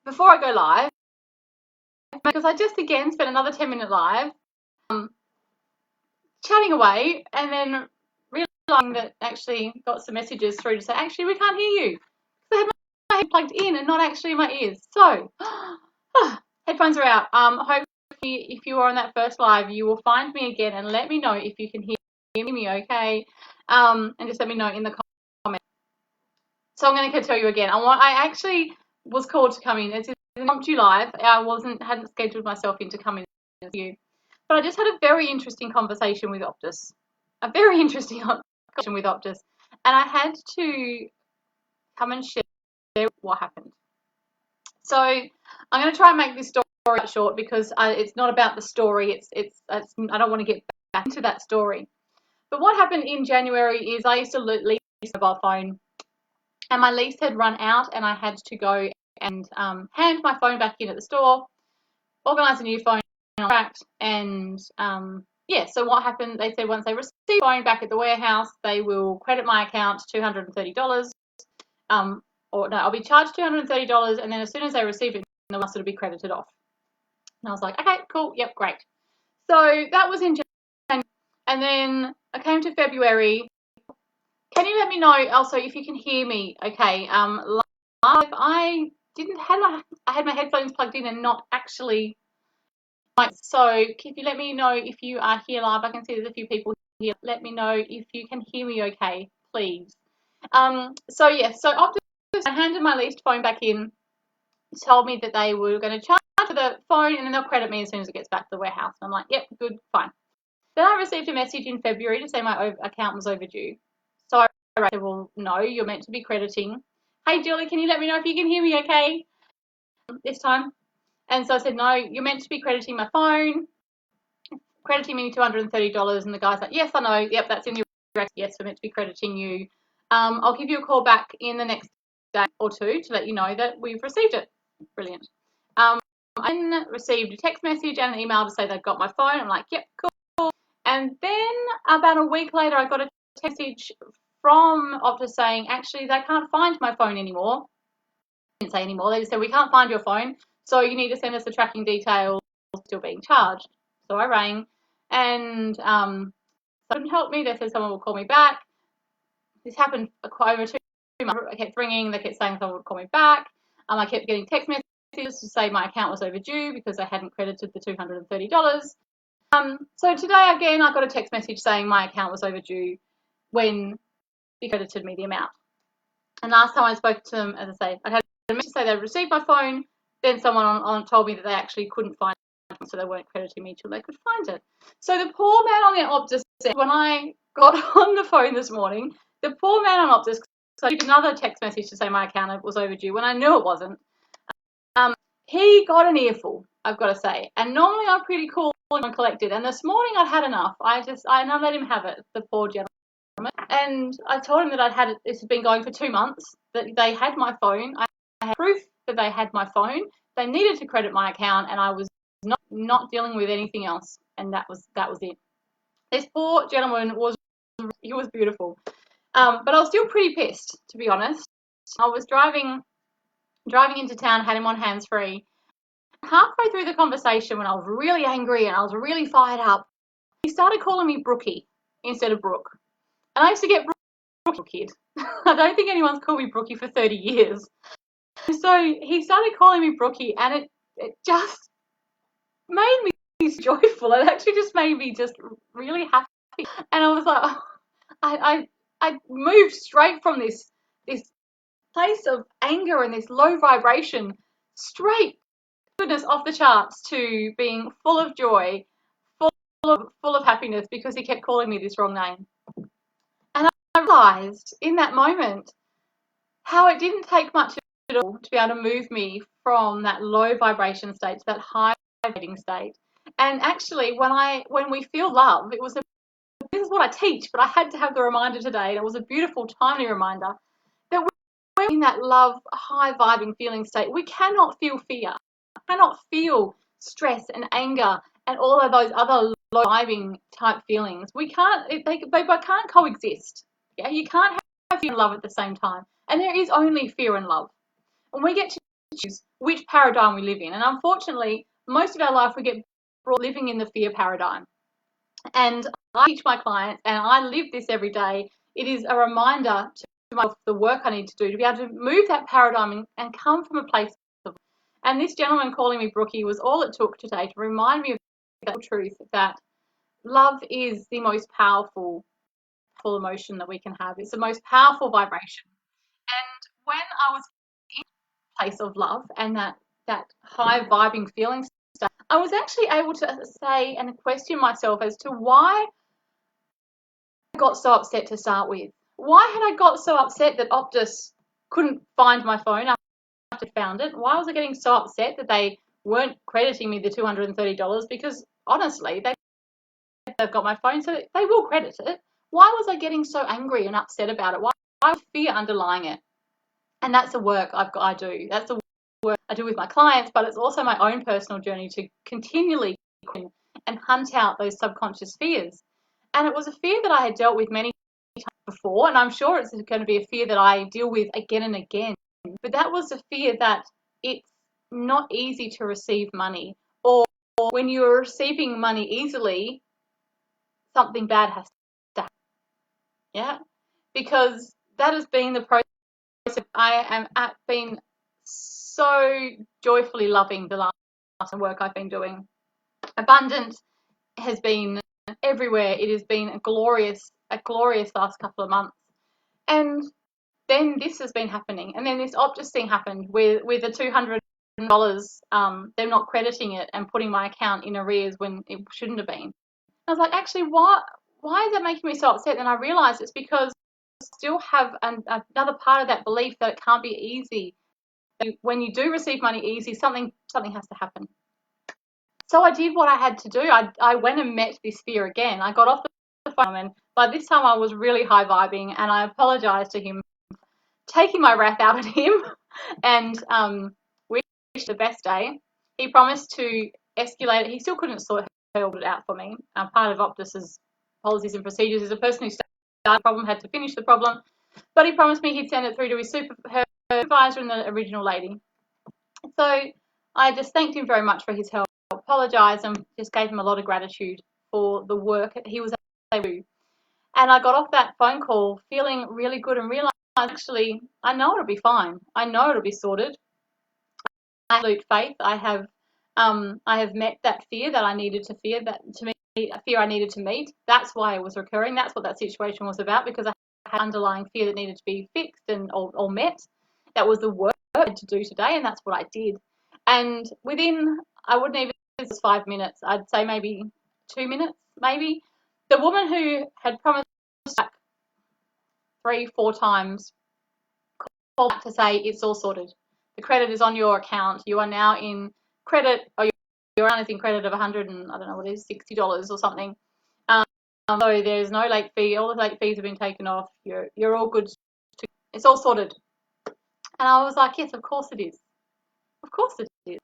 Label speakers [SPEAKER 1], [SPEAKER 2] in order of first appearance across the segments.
[SPEAKER 1] before I go live, because I just again spent another 10-minute live chatting away, and then realizing that actually got some messages through to say, actually, we can't hear you. So I had my head plugged in and not actually in my ears. So headphones are out. Hopefully, if you are on that first live, you will find me again and let me know if you can hear me okay. And just let me know in the comments. So I'm going to tell you again. I actually was called to come in. It's an impromptu live. I hadn't scheduled myself in to come in with you. But I just had a very interesting conversation with Optus. A very interesting conversation with Optus. And I had to come and share what happened. So I'm going to try and make this story short because it's not about the story. I don't want to get back into that story. But what happened in January is I used to lease a mobile phone, and my lease had run out, and I had to go and hand my phone back in at the store, organise a new phone contract, and so what happened, they said once they receive the phone back at the warehouse, they will credit my account $230. Or no, I'll be charged $230, and then as soon as they receive it, the rest will be credited off. And I was like, okay, cool, yep, great. So that was in January, and then I came to February. Can you let me know also if you can hear me? Okay. Live, I had my headphones plugged in and not actually. So if you let me know if you are here live, I can see there's a few people here. Let me know if you can hear me okay, please. So Optus, I handed my leased phone back in, told me that they were going to charge for the phone and then they'll credit me as soon as it gets back to the warehouse. And I'm like, yep, good, fine. Then I received a message in February to say my account was overdue. So I said, well, no, you're meant to be crediting. Hey, Julie, can you let me know if you can hear me okay this time? And so I said, no, you're meant to be crediting my phone, crediting me $230. And the guy's like, yes, I know. Yep, that's in your record. Yes, we're meant to be crediting you. I'll give you a call back in the next day or two to let you know that we've received it. Brilliant. I then received a text message and an email to say they've got my phone. I'm like, yep, cool. And then about a week later, I got a text message from Optus saying, actually, they can't find my phone anymore. They didn't say anymore. They just said, we can't find your phone, so you need to send us the tracking details. Still being charged. So I rang, and they couldn't help me. They said someone will call me back. This happened over 2 months. I kept ringing. They kept saying someone would call me back. I kept getting text messages to say my account was overdue because they hadn't credited the $230. So today again, I got a text message saying my account was overdue when they credited me the amount. And last time I spoke to them, as I say, I had a message to say they'd received my phone. Then someone told me that they actually couldn't find it, so they weren't crediting me until they could find it. So the poor man on the Optus said, when I got on the phone this morning, the poor man on Optus, so I did another text message to say my account was overdue when I knew it wasn't. He got an earful, I've got to say. And normally I'm pretty cool and collected. And this morning I'd had enough. I let him have it, the poor gentleman. And I told him that this had been going for 2 months, that they had my phone. I had proof that they had my phone. They needed to credit my account, and I was not dealing with anything else. And that was it. This poor gentleman was beautiful. But I was still pretty pissed, to be honest. I was driving into town, had him on hands-free. Halfway through the conversation, when I was really angry and I was really fired up, he started calling me Brookie instead of Brooke. And I used to get Brookie kid. I don't think anyone's called me Brookie for 30 years. So he started calling me Brookie, and it just made me joyful. It actually just made me just really happy. And I was like, oh, I moved straight from this place of anger and this low vibration straight goodness off the charts to being full of joy, full of happiness, because he kept calling me this wrong name. And I realized in that moment how it didn't take much at all to be able to move me from that low vibration state to that high vibrating state. And actually, when we feel love, this is what I teach, but I had to have the reminder today, and it was a beautiful, timely reminder that we're in that love, high vibing feeling state. We cannot feel fear, cannot feel stress and anger and all of those other low vibing type feelings. We can't, they can't coexist. Yeah, you can't have fear and love at the same time. And there is only fear and love. And we get to choose which paradigm we live in. And unfortunately, most of our life we get brought living in the fear paradigm. And I teach my clients, and I live this every day. It is a reminder to myself the work I need to do to be able to move that paradigm and come from a place of. And this gentleman calling me Brookie was all it took today to remind me of the truth that love is the most powerful emotion that we can have. It's the most powerful vibration. And when I was in a place of love and that high vibing feeling stuff, I was actually able to say and question myself as to why I got so upset to start with. Why had I got so upset that Optus couldn't find my phone after I found it? Why was I getting so upset that they weren't crediting me the $230? Because honestly, they've got my phone, so they will credit it. Why was I getting so angry and upset about it? Why was fear underlying it? And that's the work I do. That's the work I do with my clients, but it's also my own personal journey to continually and hunt out those subconscious fears. And it was a fear that I had dealt with many times before, and I'm sure it's going to be a fear that I deal with again and again. But that was a fear that it's not easy to receive money, or when you're receiving money easily, something bad has to happen. Yeah, because that has been the process. I am been so joyfully loving the last work I've been doing. Abundance has been everywhere. It has been a glorious last couple of months. And then this has been happening. And then this Optus thing happened with the $200, them not crediting it and putting my account in arrears when it shouldn't have been. I was like, actually, why is that making me so upset? And I realized it's because I still have another part of that belief that it can't be easy. When you do receive money easy, something has to happen. So I did what I had to do. I went and met this fear again. I got off the phone, and by this time I was really high vibing, and I apologized to him, taking my wrath out at him, and we wished the best day. He promised to escalate it. He still couldn't sort it out for me. Part of Optus's policies and procedures is a person who started the problem had to finish the problem, but he promised me he'd send it through to his supervisor and the original lady. So I just thanked him very much for his help, apologised, and just gave him a lot of gratitude for the work he was able to do. And I got off that phone call feeling really good and realised, actually, I know it'll be fine. I know it'll be sorted. I have absolute faith. I have met that fear that I needed to fear, a fear I needed to meet. That's why it was recurring. That's what that situation was about, because I had underlying fear that needed to be fixed and or met. That was the work I had to do today, and that's what I did. And within, I wouldn't even say it was 5 minutes. I'd say maybe 2 minutes, maybe. The woman who had promised back 3-4 times called back to say it's all sorted. The credit is on your account. You are now in credit, or your account is in credit of $100 and I don't know what it is, $60 or something. So there's no late fee. All the late fees have been taken off. You're all good. It's all sorted. And I was like, yes, of course it is. Of course it is.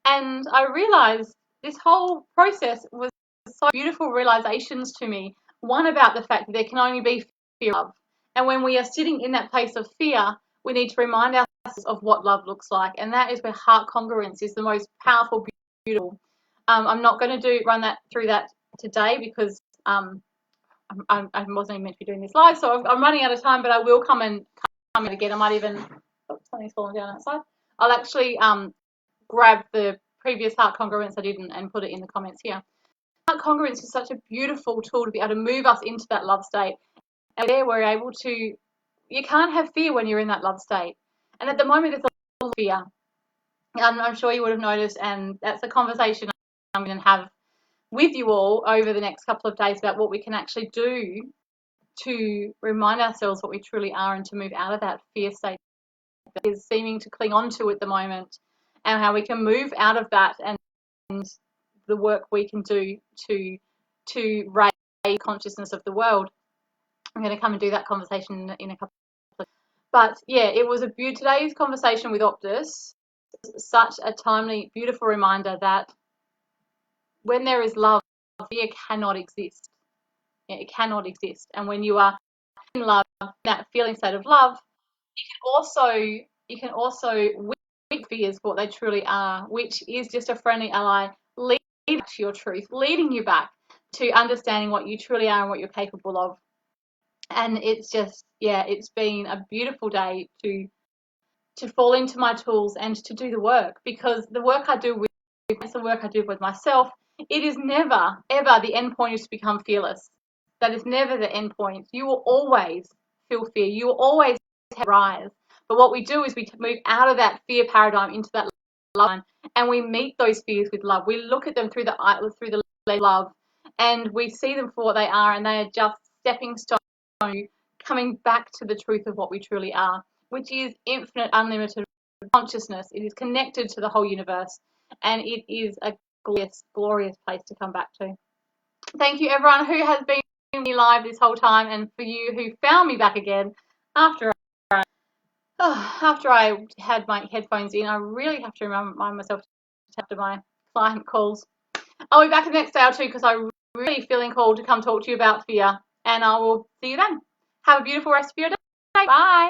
[SPEAKER 1] And I realized this whole process was so beautiful realizations to me. One, about the fact that there can only be fear of love. And when we are sitting in that place of fear, we need to remind ourselves of what love looks like. And that is where heart congruence is the most powerful, beautiful. I'm not going to run through that today because I wasn't even meant to be doing this live. So I'm running out of time, but I will come again. I might even, something's falling down outside. I'll actually grab the previous heart congruence I did and put it in the comments here. Heart congruence is such a beautiful tool to be able to move us into that love state. And there we're able to, you can't have fear when you're in that love state. And at the moment there's a lot of fear. I'm sure you would have noticed, and that's a conversation I'm going to have with you all over the next couple of days about what we can actually do to remind ourselves what we truly are and to move out of that fear state that is seeming to cling on to at the moment, and how we can move out of that and the work we can do to raise consciousness of the world. I'm going to come and do that conversation in a couple of. But yeah, it was today's conversation with Optus, such a timely, beautiful reminder that when there is love, fear cannot exist. Yeah, it cannot exist. And when you are in love, that feeling state of love, you can also fears for what they truly are, which is just a friendly ally leading you to your truth, leading you back to understanding what you truly are and what you're capable of. And it's just, yeah, it's been a beautiful day to fall into my tools and to do the work, because the work I do with it's the work I do with myself. It is never, ever the end point is to become fearless. That is never the end point. You will always feel fear. You will always rise. But what we do is we move out of that fear paradigm into that love, and we meet those fears with love. We look at them through the love, and we see them for what they are, and they are just stepping stones coming back to the truth of what we truly are, which is infinite, unlimited consciousness. It is connected to the whole universe, and it is a glorious, glorious place to come back to. Thank you, everyone who has been with me live this whole time, and for you who found me back again after I had my headphones in. I really have to remind myself to after my client calls. I'll be back the next day or two because I'm really feeling called to come talk to you about fear, and I will see you then. Have a beautiful rest of your day. Bye.